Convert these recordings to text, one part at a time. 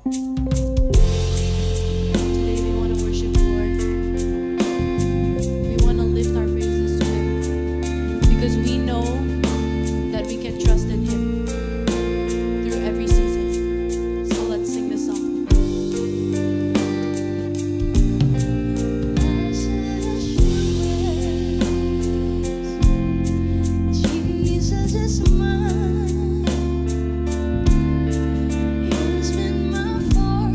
Today we want to worship the Lord. We want to lift our praises to Him because we know that we can trust in Him through every season. So let's sing this song. Jesus is mine. He's been my fortress.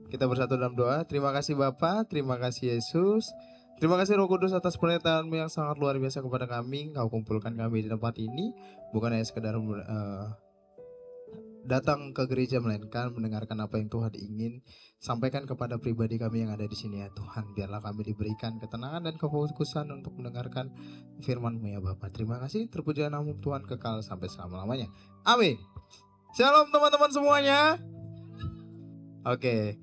Kita bersatu dalam doa. Terima kasih Bapa, terima kasih Yesus. Terima kasih Roh Kudus atas penyertaan-Mu yang sangat luar biasa kepada kami. Kau kumpulkan kami di tempat ini bukan hanya sekedar datang ke gereja, melainkan mendengarkan apa yang Tuhan ingin sampaikan kepada pribadi kami yang ada di sini ya Tuhan. Biarlah kami diberikan ketenangan dan kefokusan untuk mendengarkan firman-Mu ya Bapa. Terima kasih, terpujilah nama Tuhan kekal sampai selama-lamanya. Amin. Shalom teman-teman semuanya. Oke.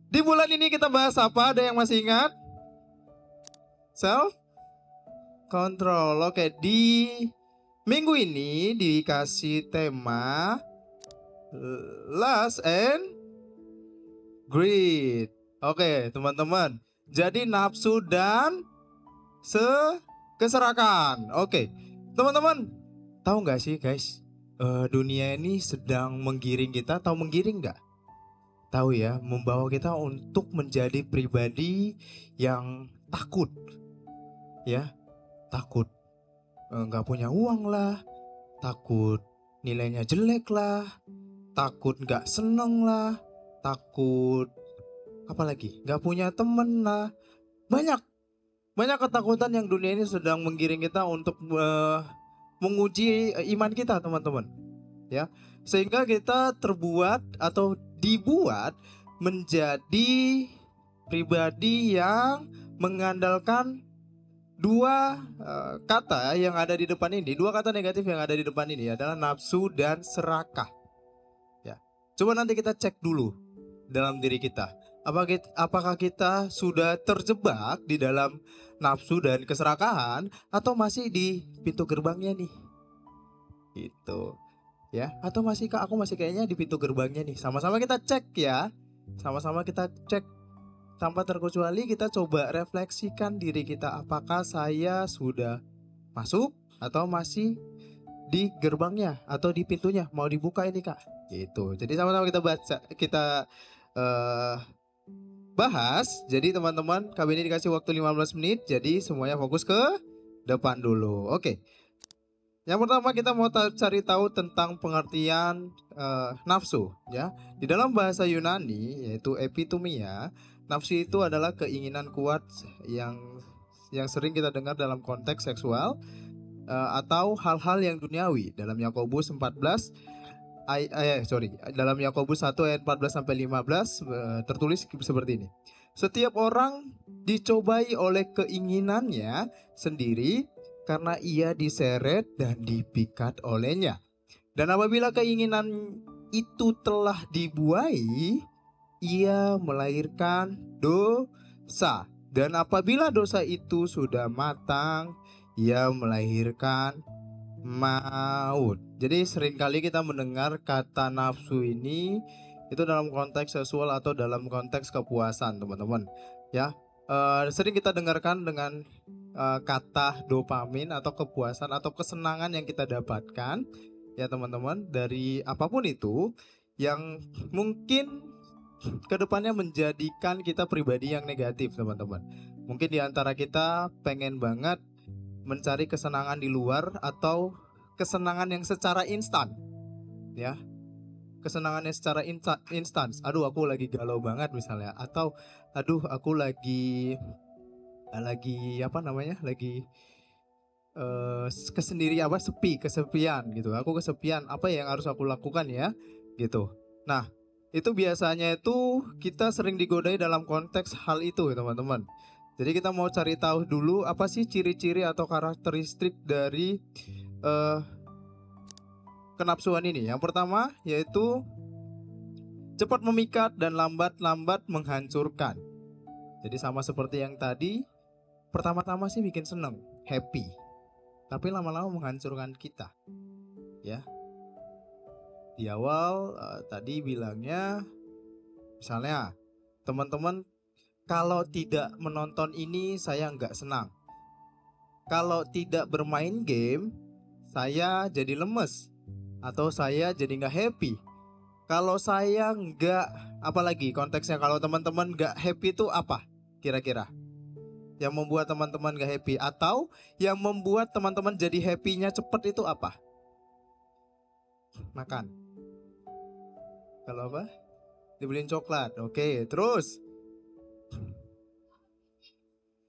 Di bulan ini kita bahas apa? Ada yang masih ingat? Self control. Oke, di minggu ini dikasih tema lust and greed. Oke, teman-teman. Jadi nafsu dan keserakan. Oke, teman-teman. Tahu nggak sih guys? Dunia ini sedang menggiring kita. Tahu menggiring nggak? Tahu ya, membawa kita untuk menjadi pribadi yang takut, ya, takut nggak punya uang lah, takut nilainya jelek lah, takut nggak seneng lah, takut apa lagi, nggak punya temen lah, banyak ketakutan yang dunia ini sedang menggiring kita untuk menguji iman kita teman-teman, ya, sehingga kita terbuat atau dibuat menjadi pribadi yang mengandalkan dua kata yang ada di depan ini. Dua kata negatif yang ada di depan ini adalah nafsu dan serakah. Ya, coba nanti kita cek dulu dalam diri kita. Apakah kita sudah terjebak di dalam nafsu dan keserakahan atau masih di pintu gerbangnya nih? Gitu. Ya, atau aku masih kayaknya di pintu gerbangnya nih. Sama-sama kita cek ya. Sama-sama kita cek. Tanpa terkecuali kita coba refleksikan diri kita. Apakah saya sudah masuk atau masih di gerbangnya atau di pintunya? Mau dibuka ini Kak. Gitu. Jadi sama-sama kita bahas. Jadi teman-teman, kami ini dikasih waktu 15 menit. Jadi semuanya fokus ke depan dulu. Oke. Yang pertama kita mau cari tahu tentang pengertian nafsu ya. Di dalam bahasa Yunani yaitu epitomia, nafsu itu adalah keinginan kuat yang sering kita dengar dalam konteks seksual atau hal-hal yang duniawi. Dalam Yakobus 14 dalam Yakobus 1 ayat 14 sampai 15 tertulis seperti ini. Setiap orang dicobai oleh keinginannya sendiri karena ia diseret dan dipikat olehnya. Dan apabila keinginan itu telah dibuai, ia melahirkan dosa. Dan apabila dosa itu sudah matang, ia melahirkan maut. Jadi seringkali kita mendengar kata nafsu ini itu dalam konteks seksual atau dalam konteks kepuasan, teman-teman. Ya, sering kita dengarkan dengan kata dopamin atau kepuasan atau kesenangan yang kita dapatkan ya teman-teman dari apapun itu yang mungkin kedepannya menjadikan kita pribadi yang negatif teman-teman. Mungkin diantara kita pengen banget mencari kesenangan di luar atau kesenangan yang secara instan ya, kesenangannya secara instan. Aduh aku lagi galau banget misalnya, atau aduh aku lagi apa namanya, lagi kesepian gitu. Aku kesepian, apa yang harus aku lakukan ya gitu. Nah itu biasanya itu kita sering digodai dalam konteks hal itu ya teman-teman. Jadi kita mau cari tahu dulu apa sih ciri-ciri atau karakteristik dari kenapsuan ini. Yang pertama yaitu cepat memikat dan lambat-lambat menghancurkan. Jadi sama seperti yang tadi, pertama-tama sih bikin seneng, happy, tapi lama-lama menghancurkan kita. Ya, di awal tadi bilangnya, misalnya teman-teman kalau tidak menonton ini saya nggak senang. Kalau tidak bermain game, saya jadi lemes atau saya jadi nggak happy. Kalau saya nggak, apalagi konteksnya kalau teman-teman nggak happy itu apa kira-kira? Yang membuat teman-teman gak happy atau yang membuat teman-teman jadi happy-nya cepet itu apa? Makan. Kalau apa? dibeliin coklat. Oke, terus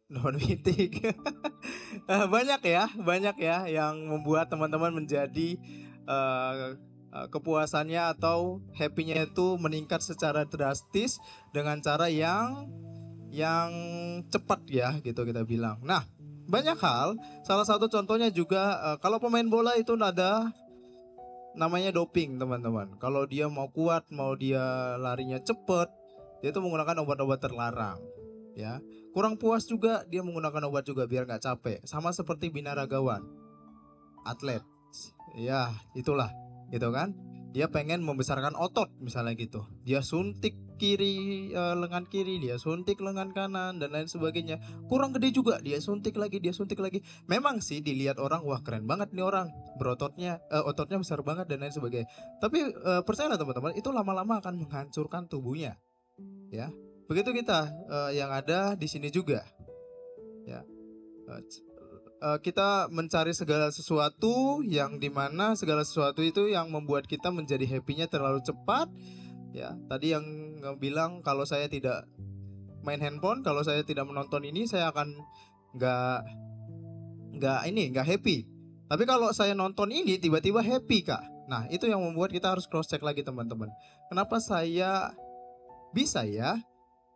non meeting. Banyak ya yang membuat teman-teman menjadi eh, kepuasannya atau happy-nya itu meningkat secara drastis dengan cara yang cepat ya gitu kita bilang. Nah, banyak hal. Salah satu contohnya juga kalau pemain bola itu ada namanya doping teman-teman. Kalau dia mau kuat, mau dia larinya cepet, dia itu menggunakan obat-obat terlarang. Ya, kurang puas juga dia menggunakan obat juga biar nggak capek. Sama seperti binaragawan, atlet. Ya, itulah, gitu kan? Dia pengen membesarkan otot misalnya gitu. Dia suntik kiri lengan kiri, dia suntik lengan kanan dan lain sebagainya. Kurang gede juga, dia suntik lagi, dia suntik lagi. Memang sih dilihat orang, wah keren banget nih orang, berototnya ototnya besar banget dan lain sebagainya. Tapi percayalah teman-teman, itu lama-lama akan menghancurkan tubuhnya. Ya. Begitu kita yang ada di sini juga. Ya. Kita mencari segala sesuatu yang dimana segala sesuatu itu yang membuat kita menjadi happy-nya terlalu cepat. Ya, tadi yang bilang kalau saya tidak main handphone, kalau saya tidak menonton ini, saya akan nggak nggak happy. Tapi kalau saya nonton ini tiba-tiba happy kak. Nah itu yang membuat kita harus cross check lagi teman-teman. Kenapa saya bisa ya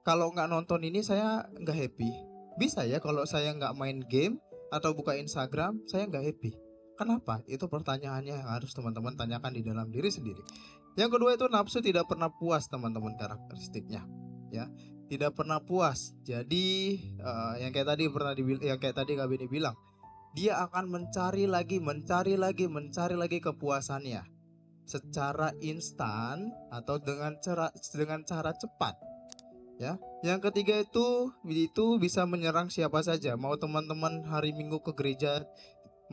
kalau nggak nonton ini saya nggak happy? Bisa ya kalau saya nggak main game atau buka Instagram saya nggak happy? Kenapa? Itu pertanyaannya yang harus teman-teman tanyakan di dalam diri sendiri. Yang kedua itu nafsu tidak pernah puas teman-teman karakteristiknya. Ya, tidak pernah puas. Jadi yang kayak tadi yang kayak tadi Kak Beni bilang, dia akan mencari lagi kepuasannya secara instan atau dengan cara cepat. Ya. Yang ketiga itu bisa menyerang siapa saja. Mau teman-teman hari Minggu ke gereja,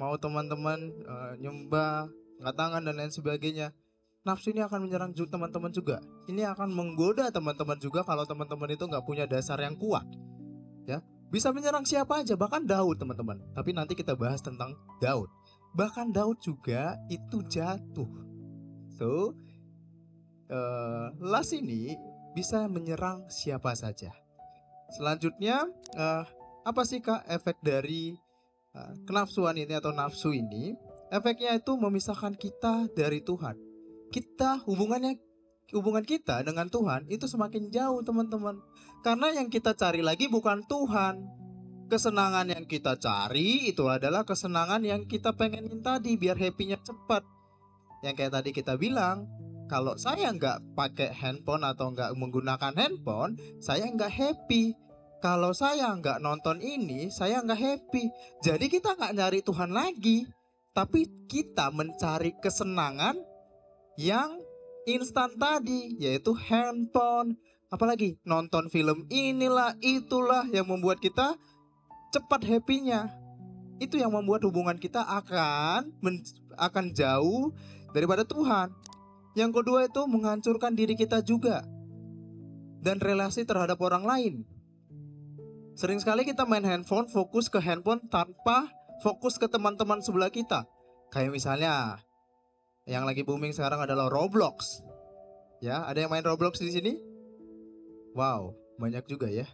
mau teman-teman nyembah, angkat tangan dan lain sebagainya. Nafsu ini akan menyerang teman-teman juga. Ini akan menggoda teman-teman juga kalau teman-teman itu nggak punya dasar yang kuat. Ya, bisa menyerang siapa aja, bahkan Daud teman-teman. Tapi nanti kita bahas tentang Daud. Bahkan Daud juga itu jatuh. So, las ini bisa menyerang siapa saja. Selanjutnya, apa sih kak efek dari kenafsuan ini atau nafsu ini? Efeknya itu memisahkan kita dari Tuhan. Hubungan kita dengan Tuhan itu semakin jauh teman-teman. Karena yang kita cari lagi bukan Tuhan. Kesenangan yang kita cari itu adalah kesenangan yang kita pengenin tadi biar happy-nya cepat. Yang kayak tadi kita bilang, kalau saya nggak pakai handphone atau nggak menggunakan handphone, saya nggak happy. Kalau saya nggak nonton ini, saya nggak happy. Jadi kita nggak nyari Tuhan lagi, tapi kita mencari kesenangan yang instan tadi, yaitu handphone. Apalagi nonton film inilah, itulah yang membuat kita cepat happy-nya. Itu yang membuat hubungan kita akan jauh daripada Tuhan. Yang kedua itu menghancurkan diri kita juga dan relasi terhadap orang lain. Sering sekali kita main handphone, fokus ke handphone tanpa fokus ke teman-teman sebelah kita. Kayak misalnya yang lagi booming sekarang adalah Roblox. Ya, ada yang main Roblox di sini? Wow, banyak juga ya.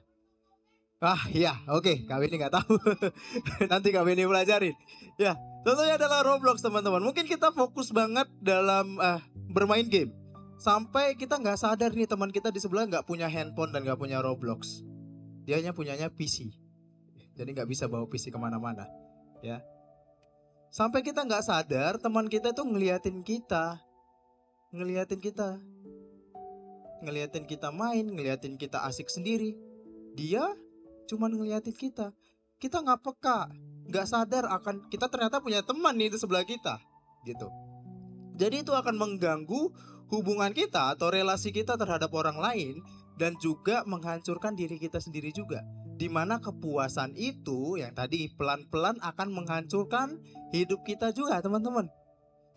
Ya, oke, Kak Beni nggak tahu. Nanti Kak Beni pelajarin. Ya, contohnya adalah Roblox teman-teman. Mungkin kita fokus banget dalam bermain game. Sampai kita nggak sadar nih teman kita di sebelah nggak punya handphone dan nggak punya Roblox. Dia hanya punyanya PC. Jadi nggak bisa bawa PC kemana-mana. Ya. Sampai kita nggak sadar teman kita tuh ngeliatin kita main, ngeliatin kita asik sendiri. Dia cuman ngeliatin kita nggak peka, nggak sadar akan kita ternyata punya teman nih di sebelah kita, gitu. Jadi itu akan mengganggu hubungan kita atau relasi kita terhadap orang lain dan juga menghancurkan diri kita sendiri juga. Dimana kepuasan itu yang tadi pelan-pelan akan menghancurkan hidup kita juga teman-teman.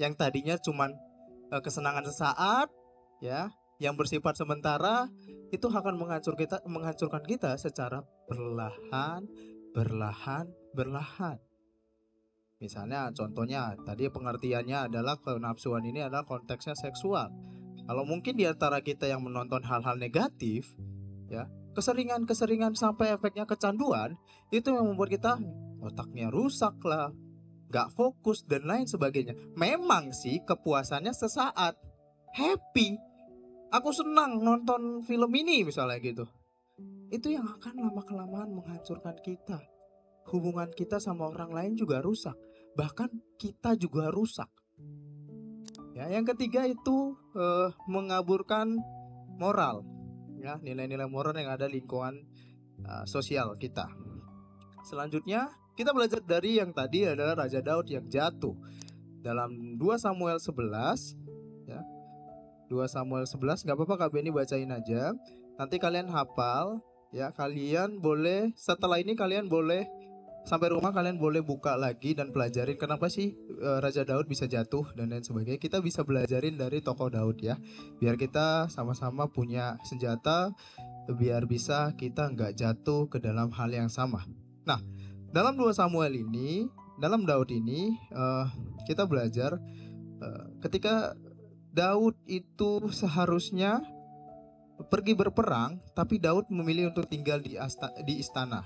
Yang tadinya cuman kesenangan sesaat, ya, yang bersifat sementara, itu akan menghancurkan kita secara perlahan. Misalnya contohnya tadi pengertiannya adalah kenafsuan ini adalah konteksnya seksual. Kalau mungkin di antara kita yang menonton hal-hal negatif, ya, keseringan sampai efeknya kecanduan, itu yang membuat kita otaknya rusak lah, gak fokus dan lain sebagainya. Memang sih kepuasannya sesaat, happy, aku senang nonton film ini misalnya gitu. Itu yang akan lama-kelamaan menghancurkan kita. Hubungan kita sama orang lain juga rusak, bahkan kita juga rusak. Ya, yang ketiga itu mengaburkan moral, ya, nilai-nilai moral yang ada lingkungan sosial kita. Selanjutnya kita belajar dari yang tadi adalah Raja Daud yang jatuh. Dalam 2 Samuel 11, ya, 2 Samuel 11, nggak apa-apa Kak Beni bacain aja. Nanti kalian hafal, ya, kalian boleh setelah ini kalian boleh sampai rumah kalian boleh buka lagi dan pelajarin kenapa sih Raja Daud bisa jatuh dan lain sebagainya. Kita bisa belajarin dari tokoh Daud ya, biar kita sama-sama punya senjata, biar bisa kita nggak jatuh ke dalam hal yang sama. Nah, dalam 2 Samuel ini, dalam Daud ini kita belajar ketika Daud itu seharusnya pergi berperang, tapi Daud memilih untuk tinggal di istana.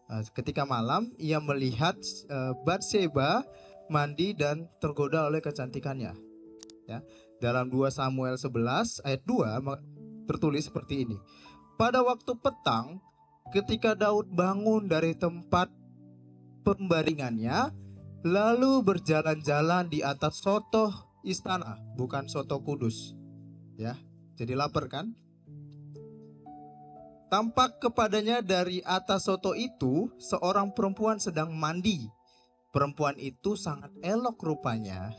Ketika malam ia melihat Batseba mandi dan tergoda oleh kecantikannya. Ya, dalam 2 Samuel 11 ayat 2 tertulis seperti ini. Pada waktu petang, ketika Daud bangun dari tempat pembaringannya, lalu berjalan-jalan di atas sotoh istana, bukan soto kudus. Ya, jadi lapar kan? Tampak kepadanya dari atas soto itu seorang perempuan sedang mandi. Perempuan itu sangat elok rupanya.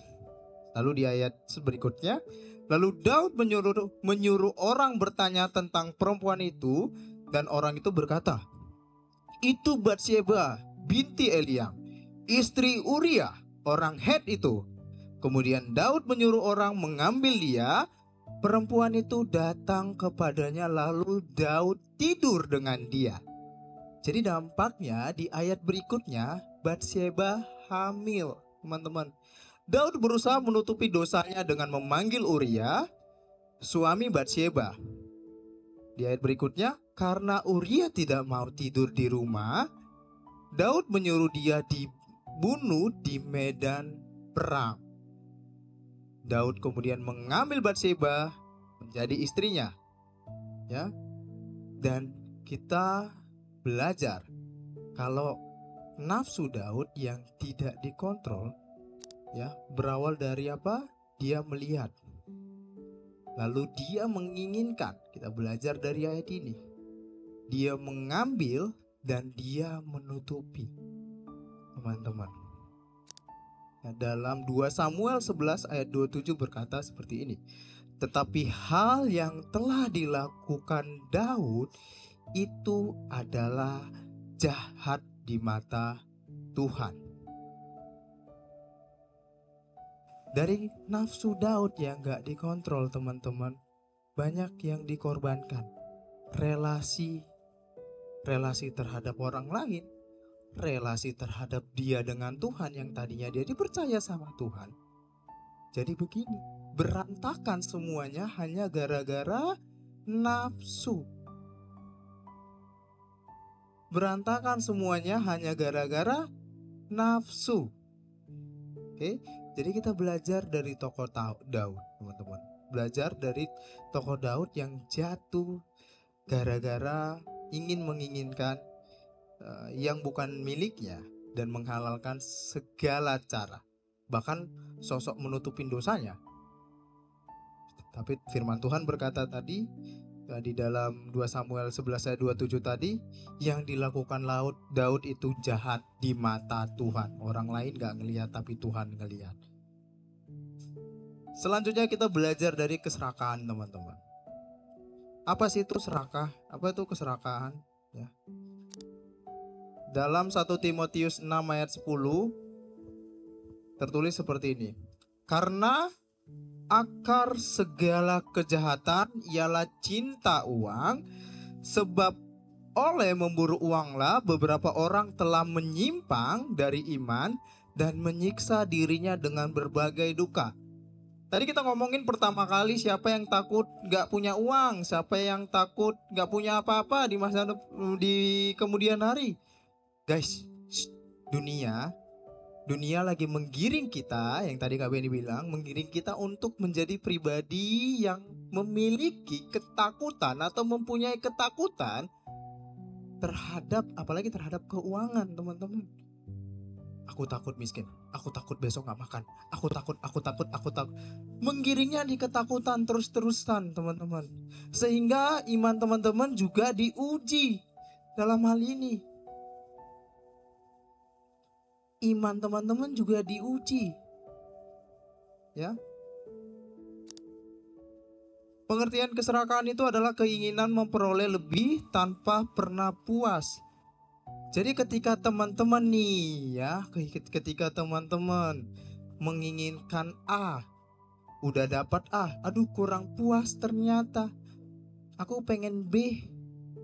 Lalu di ayat berikutnya, lalu Daud menyuruh orang bertanya tentang perempuan itu, dan orang itu berkata, itu Batseba binti Eliam, istri Uria, orang Het itu. Kemudian Daud menyuruh orang mengambil dia. Perempuan itu datang kepadanya, lalu Daud tidur dengan dia. Jadi dampaknya di ayat berikutnya Batseba hamil, teman-teman. Daud berusaha menutupi dosanya dengan memanggil Uria, suami Batseba. Di ayat berikutnya, karena Uria tidak mau tidur di rumah, Daud menyuruh dia dibunuh di medan perang. Daud kemudian mengambil Batseba menjadi istrinya. Ya. Dan kita belajar kalau nafsu Daud yang tidak dikontrol, ya, berawal dari apa? Dia melihat. Lalu dia menginginkan. Kita belajar dari ayat ini. Dia mengambil dan dia menutupi. Teman-teman. Nah, dalam 2 Samuel 11 ayat 27 berkata seperti ini. Tetapi hal yang telah dilakukan Daud itu adalah jahat di mata Tuhan. Dari nafsu Daud yang gak dikontrol, teman-teman, banyak yang dikorbankan. Relasi terhadap orang lain, relasi terhadap dia dengan Tuhan yang tadinya dia dipercaya sama Tuhan. Jadi begini, berantakan semuanya hanya gara-gara nafsu. Berantakan semuanya hanya gara-gara nafsu. Oke, jadi kita belajar dari tokoh Daud, teman-teman. Belajar dari tokoh Daud yang jatuh gara-gara menginginkan yang bukan miliknya dan menghalalkan segala cara, bahkan sosok menutupin dosanya. Tapi firman Tuhan berkata tadi di dalam 2 Samuel 11 ayat 27 tadi, yang dilakukan Daud itu jahat di mata Tuhan. Orang lain gak ngelihat tapi Tuhan ngelihat. Selanjutnya kita belajar dari keserakahan, teman-teman. Apa sih itu serakah? Apa itu keserakahan? Ya. Dalam 1 Timotius 6 ayat 10 tertulis seperti ini. Karena akar segala kejahatan ialah cinta uang, sebab oleh memburu uanglah beberapa orang telah menyimpang dari iman dan menyiksa dirinya dengan berbagai duka. Tadi kita ngomongin pertama kali siapa yang takut gak punya uang, siapa yang takut gak punya apa-apa di kemudian hari. Guys, dunia lagi menggiring kita, yang tadi Kak Benny bilang, menggiring kita untuk menjadi pribadi yang memiliki ketakutan atau mempunyai ketakutan apalagi terhadap keuangan, teman-teman. Aku takut miskin, aku takut besok gak makan, aku takut. Menggiringnya di ketakutan terus-terusan, teman-teman. Sehingga iman teman-teman juga diuji dalam hal ini. Iman teman-teman juga diuji. Ya. Pengertian keserakahan itu adalah keinginan memperoleh lebih tanpa pernah puas. Jadi ketika teman-teman ketika teman-teman menginginkan A, udah dapat A, aduh kurang puas ternyata. Aku pengen B,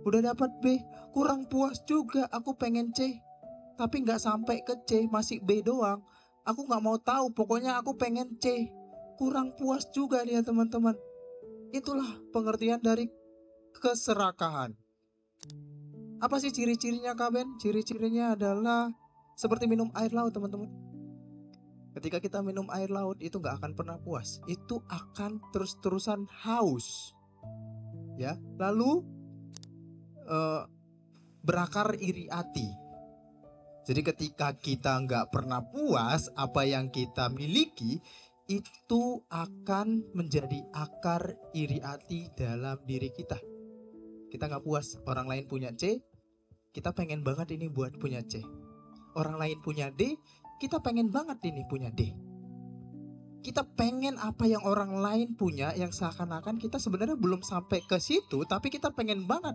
udah dapat B, kurang puas juga, aku pengen C. Tapi nggak sampai ke C, masih B doang. Aku nggak mau tahu, pokoknya aku pengen C. Kurang puas juga dia, teman-teman. Itulah pengertian dari keserakahan. Apa sih ciri-cirinya, Kak Ben? Ciri-cirinya adalah seperti minum air laut, teman-teman. Ketika kita minum air laut itu nggak akan pernah puas. Itu akan terus-terusan haus. Ya, lalu berakar iri hati. Jadi ketika kita nggak pernah puas apa yang kita miliki, itu akan menjadi akar iri hati dalam diri kita. Kita nggak puas, orang lain punya C, kita pengen banget ini buat punya C. Orang lain punya D, kita pengen banget ini punya D. Kita pengen apa yang orang lain punya, yang seakan-akan kita sebenarnya belum sampai ke situ, tapi kita pengen banget.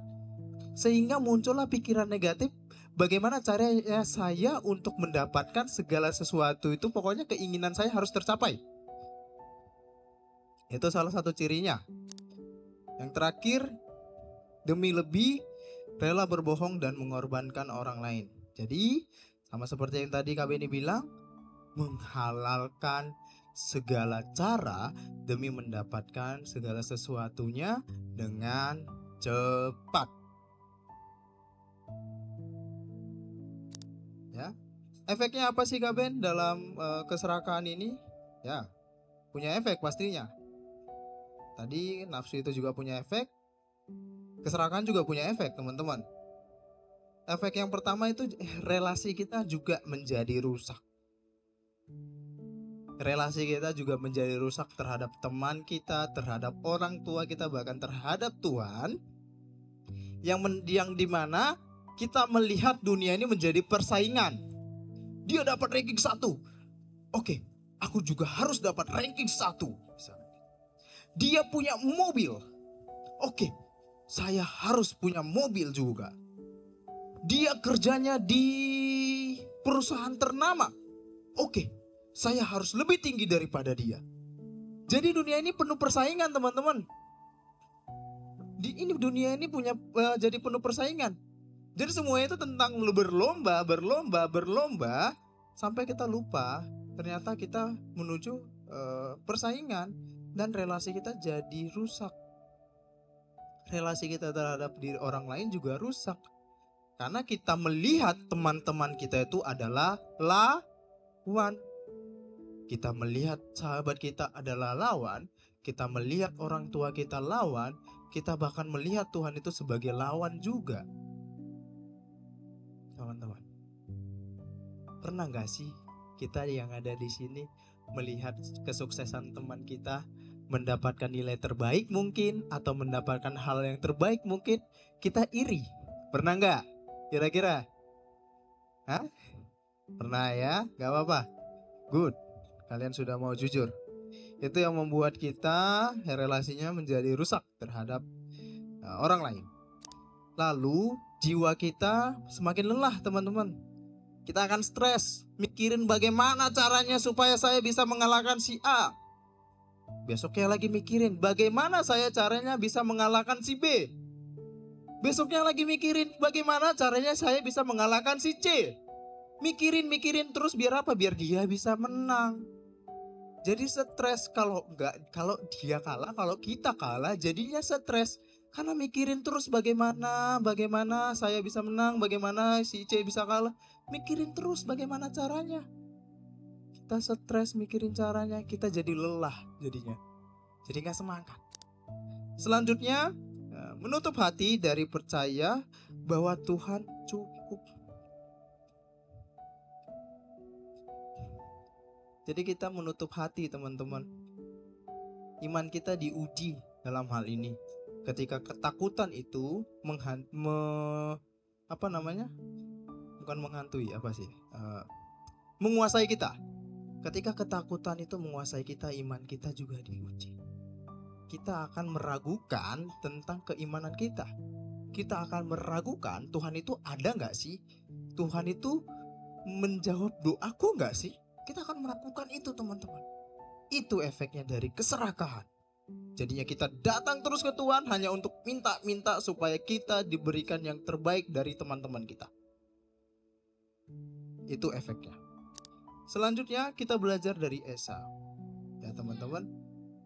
Sehingga muncullah pikiran negatif, bagaimana caranya saya untuk mendapatkan segala sesuatu itu, pokoknya keinginan saya harus tercapai. Itu salah satu cirinya. Yang terakhir, demi lebih rela berbohong dan mengorbankan orang lain. Jadi sama seperti yang tadi Kak Benny bilang, menghalalkan segala cara demi mendapatkan segala sesuatunya dengan cepat. Ya, efeknya apa sih Kak Ben dalam keserakahan ini? Ya, punya efek pastinya. Tadi nafsu itu juga punya efek, keserakahan juga punya efek, teman-teman. Efek yang pertama itu relasi kita juga menjadi rusak. Relasi kita juga menjadi rusak terhadap teman kita, terhadap orang tua kita, bahkan terhadap Tuhan. Yang dimana kita melihat dunia ini menjadi persaingan. Dia dapat ranking 1. Oke, aku juga harus dapat ranking 1. Dia punya mobil. Oke, saya harus punya mobil juga. Dia kerjanya di perusahaan ternama. Oke, saya harus lebih tinggi daripada dia. Jadi dunia ini penuh persaingan, teman-teman. Dunia ini jadi penuh persaingan. Jadi semuanya itu tentang berlomba, sampai kita lupa ternyata kita menuju persaingan dan relasi kita jadi rusak. Relasi kita terhadap diri orang lain juga rusak. Karena kita melihat teman-teman kita itu adalah lawan. Kita melihat sahabat kita adalah lawan. Kita melihat orang tua kita lawan. Kita bahkan melihat Tuhan itu sebagai lawan juga. Teman-teman, pernah gak sih kita yang ada di sini melihat kesuksesan teman kita, mendapatkan nilai terbaik mungkin, atau mendapatkan hal yang terbaik mungkin, kita iri? Pernah gak? Kira-kira? Hah? Pernah ya? Gak apa-apa. Good. Kalian sudah mau jujur. Itu yang membuat kita relasinya menjadi rusak terhadap orang lain. Lalu jiwa kita semakin lelah, teman-teman. Kita akan stres, mikirin bagaimana caranya supaya saya bisa mengalahkan si A. Besoknya lagi mikirin bagaimana saya caranya bisa mengalahkan si B. Besoknya lagi mikirin bagaimana caranya saya bisa mengalahkan si C. Mikirin terus biar apa? Biar dia bisa menang. Jadi stres kalau dia kalah, kalau kita kalah jadinya stres. Karena mikirin terus bagaimana saya bisa menang, bagaimana si C bisa kalah. Mikirin terus bagaimana caranya. Kita stres mikirin caranya, kita jadi lelah jadinya. Jadi gak semangat. Selanjutnya, menutup hati dari percaya bahwa Tuhan cukup. Jadi kita menutup hati, teman-teman. Iman kita diuji dalam hal ini. Ketika ketakutan itu menguasai kita. Ketika ketakutan itu menguasai kita, iman kita juga diuji. Kita akan meragukan tentang keimanan kita. Kita akan meragukan Tuhan itu ada nggak sih? Tuhan itu menjawab doaku nggak sih? Kita akan meragukan itu, teman-teman. Itu efeknya dari keserakahan. Jadinya kita datang terus ke Tuhan hanya untuk minta supaya kita diberikan yang terbaik dari teman-teman kita. Itu efeknya. Selanjutnya kita belajar dari Esau. Ya teman-teman,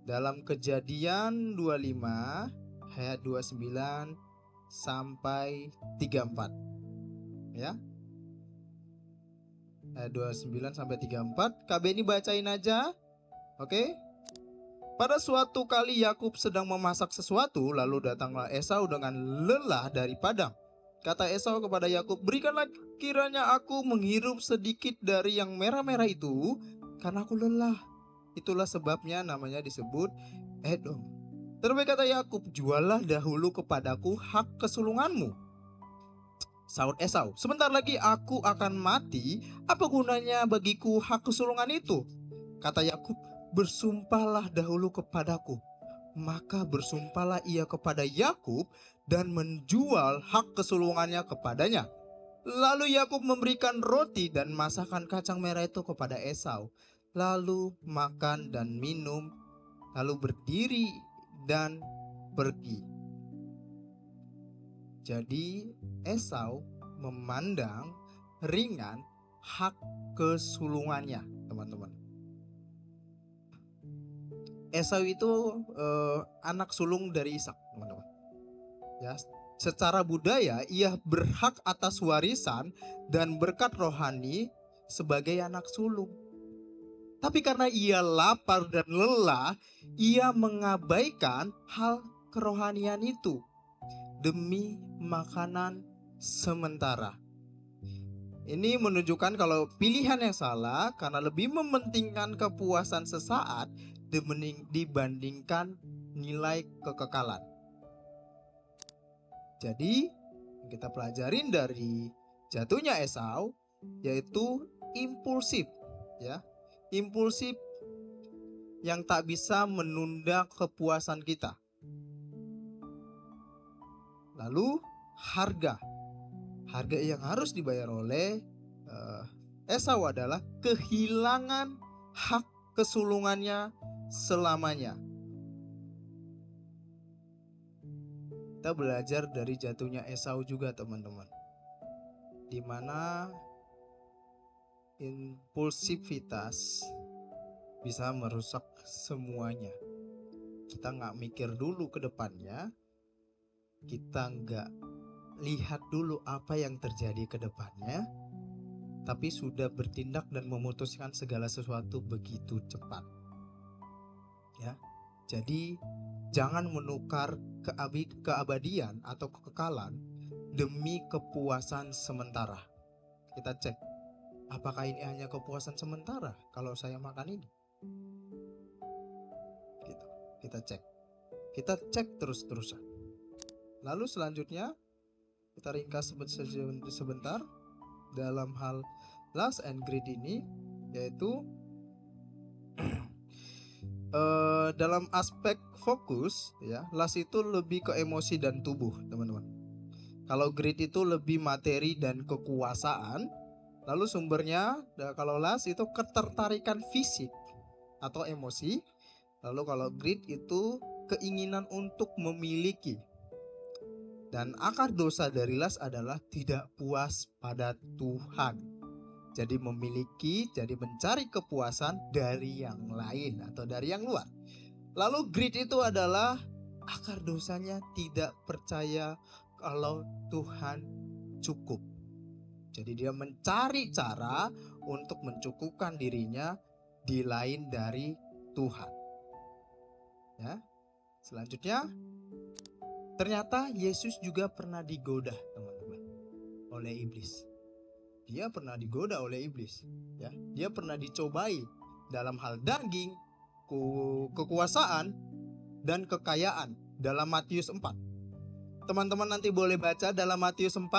dalam Kejadian 25 ayat 29 sampai 34. Ya. Ayat 29 sampai 34. KB ini bacain aja. Oke. Pada suatu kali Yakub sedang memasak sesuatu, lalu datanglah Esau dengan lelah dari padang. Kata Esau kepada Yakub, berikanlah kiranya aku menghirup sedikit dari yang merah-merah itu, karena aku lelah. Itulah sebabnya namanya disebut Edom. Terlebih kata Yakub, juallah dahulu kepadaku hak kesulunganmu. Sahut Esau, sebentar lagi aku akan mati, apa gunanya bagiku hak kesulungan itu? Kata Yakub, bersumpahlah dahulu kepadaku. Maka bersumpahlah ia kepada Yakub dan menjual hak kesulungannya kepadanya. Lalu Yakub memberikan roti dan masakan kacang merah itu kepada Esau. Lalu makan dan minum, lalu berdiri dan pergi. Jadi Esau memandang ringan hak kesulungannya, teman-teman. Esau itu anak sulung dari Ishak, teman-teman. Ya, secara budaya ia berhak atas warisan dan berkat rohani sebagai anak sulung. Tapi karena ia lapar dan lelah, ia mengabaikan hal kerohanian itu demi makanan sementara. Ini menunjukkan kalau pilihan yang salah karena lebih mementingkan kepuasan sesaat dibandingkan nilai kekekalan. Jadi kita pelajarin dari jatuhnya Esau yaitu impulsif, ya. Impulsif yang tak bisa menunda kepuasan kita. Lalu harga yang harus dibayar oleh Esau adalah kehilangan hak kesulungannya selamanya. Kita belajar dari jatuhnya Esau juga, teman-teman, di mana impulsivitas bisa merusak semuanya. Kita nggak mikir dulu ke depannya, kita nggak lihat dulu apa yang terjadi ke depannya, tapi sudah bertindak dan memutuskan segala sesuatu begitu cepat. Ya, jadi jangan menukar keabadian atau kekekalan demi kepuasan sementara. Kita cek, apakah ini hanya kepuasan sementara kalau saya makan ini? Gitu. Kita cek terus-terusan. Lalu selanjutnya kita ringkas sebentar dalam hal lust and greed ini, yaitu dalam aspek fokus, ya, lust itu lebih ke emosi dan tubuh, teman-teman. Kalau greed itu lebih materi dan kekuasaan. Lalu sumbernya, kalau lust itu ketertarikan fisik atau emosi. Lalu kalau greed itu keinginan untuk memiliki. Dan akar dosa dari lust adalah tidak puas pada Tuhan. Jadi memiliki, jadi mencari kepuasan dari yang lain atau dari yang luar. Lalu greed itu adalah akar dosanya tidak percaya kalau Tuhan cukup. Jadi dia mencari cara untuk mencukupkan dirinya di lain dari Tuhan. Ya. Selanjutnya, ternyata Yesus juga pernah digoda, teman-teman, oleh iblis. Dia pernah digoda oleh iblis, ya. Dia pernah dicobai dalam hal daging, kekuasaan, dan kekayaan dalam Matius 4. Teman-teman nanti boleh baca dalam Matius 4.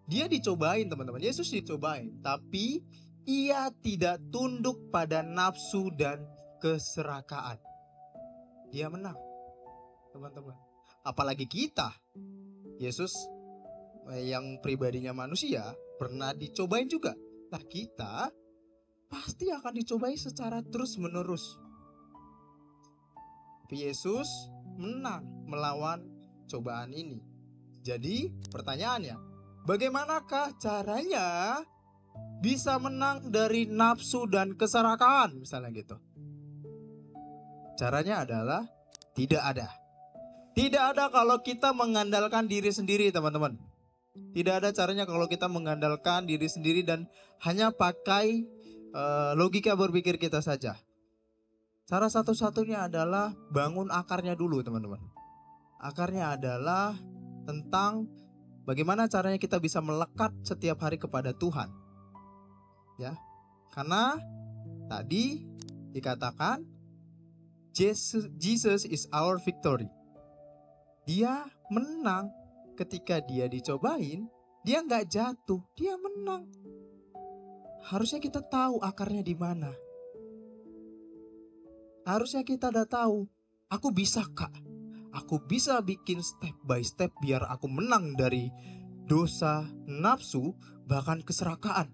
Dia dicobain, teman-teman. Yesus dicobain, tapi ia tidak tunduk pada nafsu dan keserakaan. Dia menang, teman-teman. Apalagi kita, Yesus yang pribadinya manusia pernah dicobain juga. Nah, kita pasti akan dicobai secara terus-menerus. Tapi Yesus menang melawan cobaan ini. Jadi pertanyaannya, bagaimanakah caranya bisa menang dari nafsu dan keserakaan, misalnya gitu? Caranya adalah tidak ada. Tidak ada kalau kita mengandalkan diri sendiri, teman-teman. Tidak ada caranya kalau kita mengandalkan diri sendiri dan hanya pakai logika berpikir kita saja. Cara satu-satunya adalah bangun akarnya dulu, teman-teman. Akarnya adalah tentang bagaimana caranya kita bisa melekat setiap hari kepada Tuhan. Ya. Karena tadi dikatakan Jesus is our victory. Dia menang. Ketika dia dicobain, dia nggak jatuh, dia menang. Harusnya kita tahu akarnya di mana. Harusnya kita udah tahu, aku bisa Kak. Aku bisa bikin step by step biar aku menang dari dosa, nafsu, bahkan keserakaan.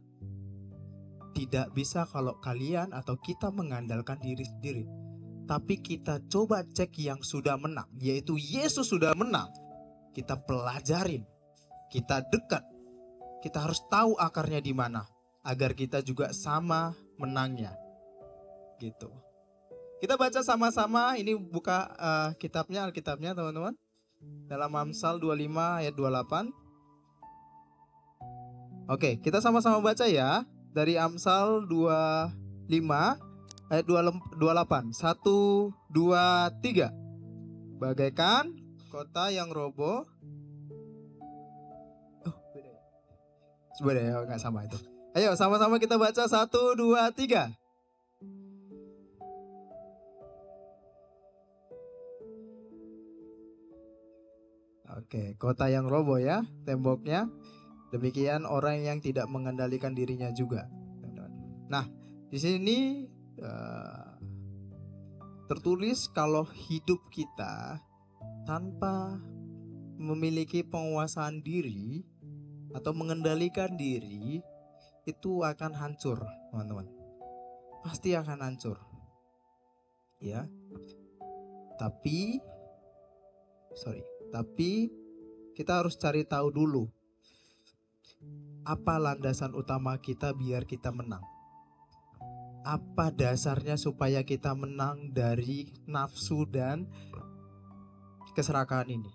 Tidak bisa kalau kalian atau kita mengandalkan diri sendiri. Tapi kita coba cek yang sudah menang, yaitu Yesus sudah menang. Kita pelajarin, kita dekat, kita harus tahu akarnya di mana agar kita juga sama menangnya. Gitu. Kita baca sama-sama, ini buka Alkitabnya teman-teman. Dalam Amsal 25 ayat 28. Oke, kita sama-sama baca ya. Dari Amsal 25 ayat 28. 1, 2, 3. Bagaikan kota yang roboh. Oh, beda ya. Beda ya, nggak sama itu. Ayo sama-sama kita baca 1, 2, 3. Oke, kota yang roboh ya, temboknya. Demikian orang yang tidak mengendalikan dirinya juga. Nah, di sini tertulis kalau hidup kita tanpa memiliki penguasaan diri atau mengendalikan diri, itu akan hancur, teman-teman. Pasti akan hancur. Ya. Tapi kita harus cari tahu dulu apa landasan utama kita biar kita menang. Apa dasarnya supaya kita menang dari nafsu dan keserakaan ini.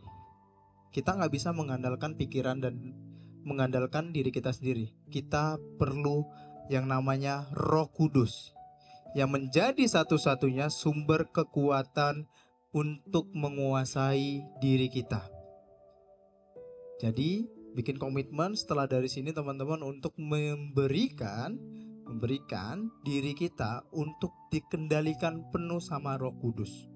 Kita nggak bisa mengandalkan pikiran dan mengandalkan diri kita sendiri. Kita perlu yang namanya Roh Kudus yang menjadi satu-satunya sumber kekuatan untuk menguasai diri kita. Jadi bikin komitmen setelah dari sini teman-teman untuk memberikan diri kita untuk dikendalikan penuh sama Roh Kudus.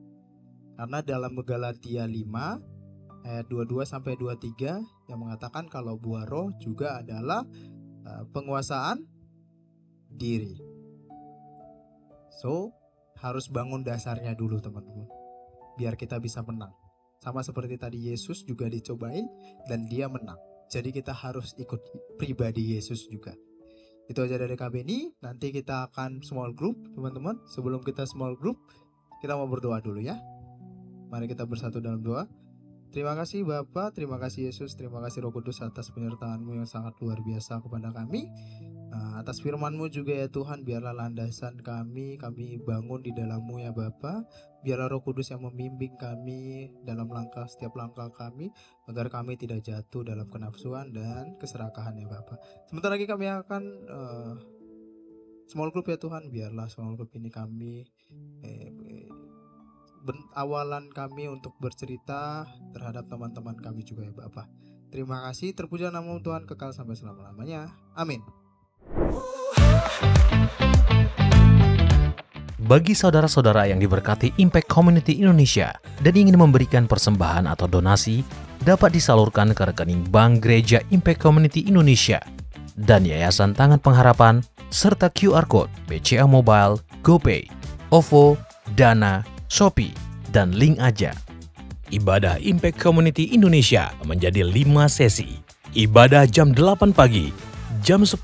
Karena dalam Galatia 5 ayat 22 sampai 23 yang mengatakan kalau buah roh juga adalah penguasaan diri. So, harus bangun dasarnya dulu teman-teman. Biar kita bisa menang. Sama seperti tadi Yesus juga dicobain dan dia menang. Jadi kita harus ikut pribadi Yesus juga. Itu aja dari KB ini. Nanti kita akan small group teman-teman. Sebelum kita small group, kita mau berdoa dulu ya. Mari kita bersatu dalam doa. Terima kasih Bapa, terima kasih Yesus, terima kasih Roh Kudus atas penyertaan-Mu yang sangat luar biasa kepada kami. Atas firman-Mu juga ya Tuhan, biarlah landasan kami bangun di dalam-Mu ya Bapa. Biarlah Roh Kudus yang membimbing kami dalam setiap langkah kami, agar kami tidak jatuh dalam kenafsuan dan keserakahan ya Bapa. Sebentar lagi kami akan small group ya Tuhan, biarlah small group ini kami awalan kami untuk bercerita terhadap teman-teman kami juga ya Bapa. Terima kasih, terpuja nama Tuhan kekal sampai selama-lamanya. Amin. Bagi saudara-saudara yang diberkati Impact Community Indonesia dan ingin memberikan persembahan atau donasi, dapat disalurkan ke rekening Bank Gereja Impact Community Indonesia dan Yayasan Tangan Pengharapan, serta QR Code BCA Mobile, GoPay, OVO, Dana, Shopee, dan link aja. Ibadah Impact Community Indonesia menjadi 5 sesi. Ibadah jam 8 pagi, jam 10,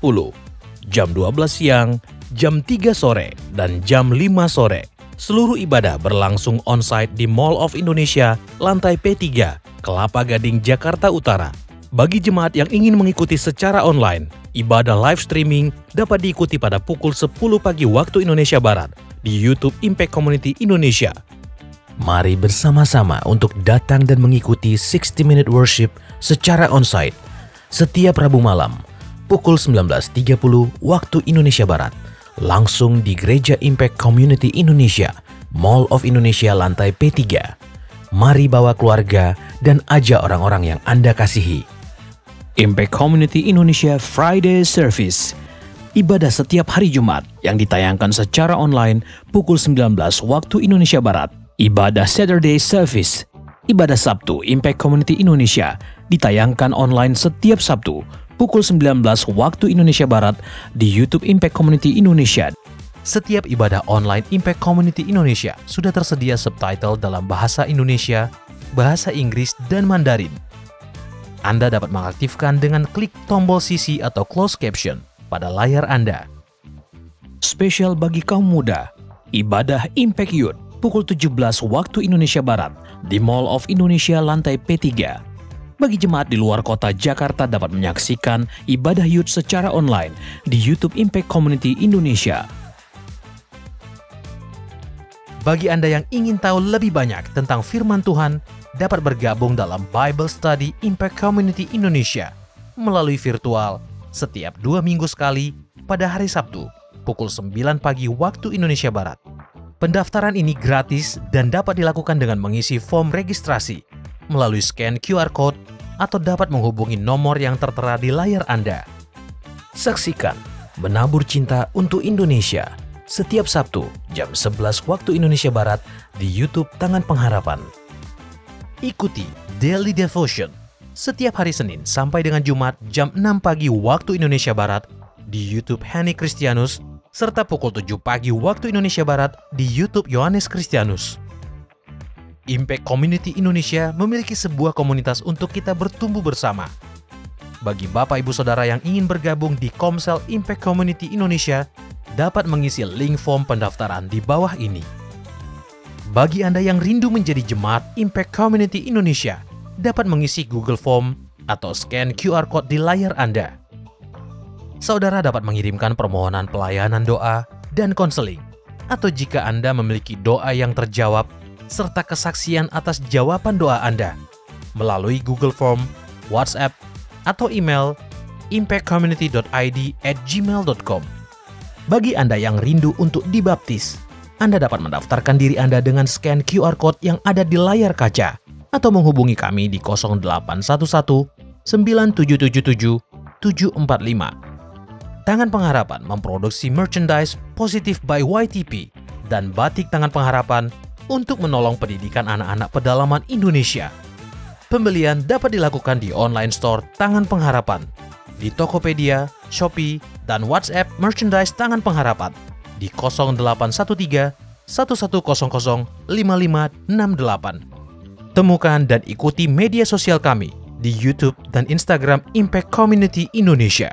jam 12 siang, jam 3 sore, dan jam 5 sore. Seluruh ibadah berlangsung on-site di Mall of Indonesia, lantai P3, Kelapa Gading, Jakarta Utara. Bagi jemaat yang ingin mengikuti secara online, ibadah live streaming dapat diikuti pada pukul 10 pagi waktu Indonesia Barat di YouTube Impact Community Indonesia. Mari bersama-sama untuk datang dan mengikuti 60-minute worship secara on-site setiap Rabu malam pukul 19.30 waktu Indonesia Barat, langsung di Gereja Impact Community Indonesia, Mall of Indonesia lantai P3. Mari bawa keluarga dan ajak orang-orang yang Anda kasihi. Impact Community Indonesia Friday Service, ibadah setiap hari Jumat yang ditayangkan secara online pukul 19 waktu Indonesia Barat. Ibadah Saturday Service, ibadah Sabtu Impact Community Indonesia ditayangkan online setiap Sabtu pukul 19 waktu Indonesia Barat di YouTube Impact Community Indonesia. Setiap ibadah online Impact Community Indonesia sudah tersedia subtitle dalam bahasa Indonesia, bahasa Inggris, dan Mandarin. Anda dapat mengaktifkan dengan klik tombol CC atau closed caption pada layar Anda. Spesial bagi kaum muda, ibadah Impact Youth pukul 17 waktu Indonesia Barat di Mall of Indonesia lantai P3. Bagi jemaat di luar kota Jakarta dapat menyaksikan ibadah youth secara online di YouTube Impact Community Indonesia. Bagi Anda yang ingin tahu lebih banyak tentang firman Tuhan, dapat bergabung dalam Bible Study Impact Community Indonesia melalui virtual setiap 2 minggu sekali pada hari Sabtu pukul 9 pagi waktu Indonesia Barat. Pendaftaran ini gratis dan dapat dilakukan dengan mengisi form registrasi melalui scan QR Code atau dapat menghubungi nomor yang tertera di layar Anda. Saksikan Menabur Cinta untuk Indonesia setiap Sabtu jam 11 waktu Indonesia Barat di YouTube Tangan Pengharapan. Ikuti Daily Devotion setiap hari Senin sampai dengan Jumat jam 6 pagi waktu Indonesia Barat di YouTube Hani Kristianus, serta pukul 7 pagi waktu Indonesia Barat di YouTube Yohanes Kristianus. Impact Community Indonesia memiliki sebuah komunitas untuk kita bertumbuh bersama. Bagi Bapak Ibu Saudara yang ingin bergabung di Komsel Impact Community Indonesia, dapat mengisi link form pendaftaran di bawah ini. Bagi Anda yang rindu menjadi jemaat Impact Community Indonesia, dapat mengisi Google Form atau scan QR Code di layar Anda. Saudara dapat mengirimkan permohonan pelayanan doa dan konseling, atau jika Anda memiliki doa yang terjawab, serta kesaksian atas jawaban doa Anda, melalui Google Form, WhatsApp, atau email impactcommunity.id@gmail.com. Bagi Anda yang rindu untuk dibaptis, Anda dapat mendaftarkan diri Anda dengan scan QR Code yang ada di layar kaca, atau menghubungi kami di 0811 9777 745. Tangan Pengharapan memproduksi merchandise Positive by YTP dan batik Tangan Pengharapan untuk menolong pendidikan anak-anak pedalaman Indonesia. Pembelian dapat dilakukan di online store Tangan Pengharapan, di Tokopedia, Shopee, dan WhatsApp merchandise Tangan Pengharapan di 0813 1100 5568. Temukan dan ikuti media sosial kami di YouTube dan Instagram Impact Community Indonesia.